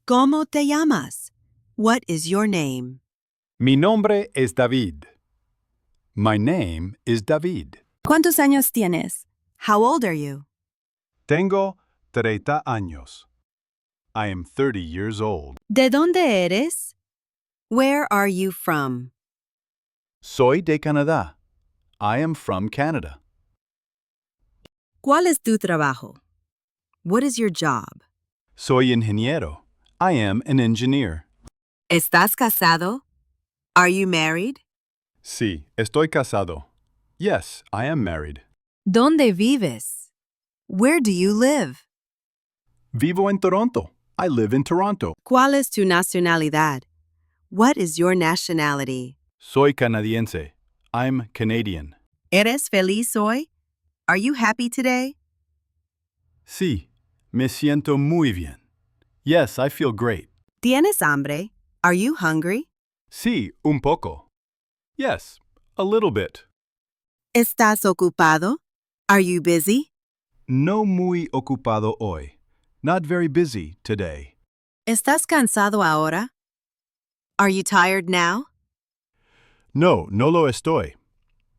¿Cómo te llamas? What is your name? Mi nombre es David. My name is David. ¿Cuántos años tienes? How old are you? Tengo 30 años. I am 30 years old. ¿De dónde eres? Where are you from? Soy de Canadá. I am from Canada. ¿Cuál es tu trabajo? What is your job? Soy ingeniero. I am an engineer. ¿Estás casado? Are you married? Sí, estoy casado. Yes, I am married. ¿Dónde vives? Where do you live? Vivo en Toronto. I live in Toronto. ¿Cuál es tu nacionalidad? What is your nationality? Soy canadiense. I'm Canadian. ¿Eres feliz hoy? Are you happy today? Sí, me siento muy bien. Yes, I feel great. ¿Tienes hambre? Are you hungry? Sí, un poco. Yes, a little bit. ¿Estás ocupado? Are you busy? No muy ocupado hoy. Not very busy today. ¿Estás cansado ahora? Are you tired now? No, no lo estoy.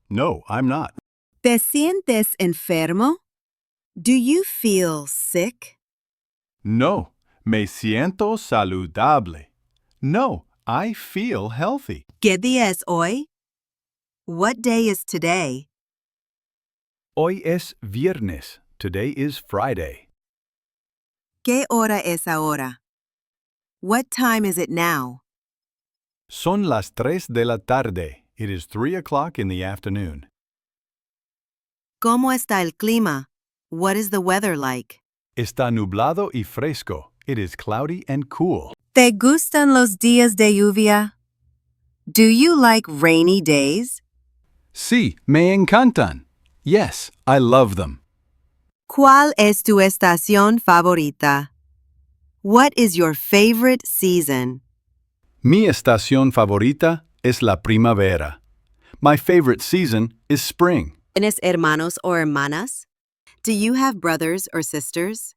No, I'm not. ¿Te sientes enfermo? Do you feel sick? No, me siento saludable. No, I feel healthy. ¿Qué día es hoy? What day is today? Hoy es viernes. Today is Friday. ¿Qué hora es ahora? What time is it now? Son las 3 de la tarde. It is 3 o'clock in the afternoon. ¿Cómo está el clima? What is the weather like? Está nublado y fresco. It is cloudy and cool. ¿Te gustan los días de lluvia? Do you like rainy days? Sí, me encantan. Yes, I love them. ¿Cuál es tu estación favorita? What is your favorite season? Mi estación favorita es la primavera. My favorite season is spring. ¿Tienes hermanos o hermanas? Do you have brothers or sisters?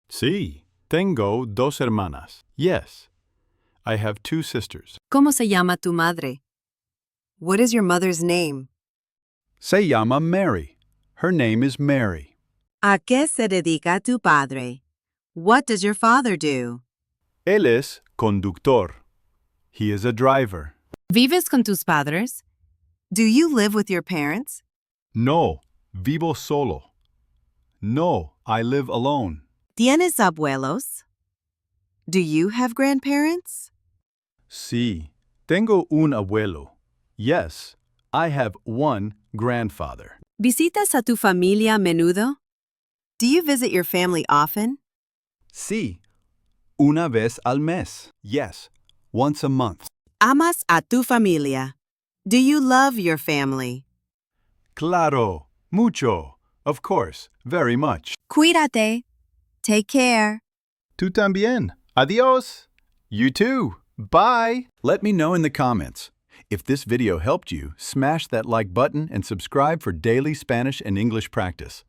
Sí, tengo dos hermanas. Yes, I have 2 sisters. ¿Cómo se llama tu madre? What is your mother's name? Se llama Mary. Her name is Mary. ¿A qué se dedica tu padre? What does your father do? Él es conductor. He is a driver. ¿Vives con tus padres? Do you live with your parents? No, vivo solo. No, I live alone. ¿Tienes abuelos? Do you have grandparents? Sí, tengo un abuelo. Yes, I have one grandfather. ¿Visitas a tu familia a menudo? Do you visit your family often? Sí, una vez al mes. Yes, once a month. ¿Amas a tu familia? Do you love your family? Claro, mucho. Of course, very much. Cuídate. Take care. Tú también. Adiós. You too. Bye. Let me know in the comments. If this video helped you, smash that like button and subscribe for daily Spanish and English practice.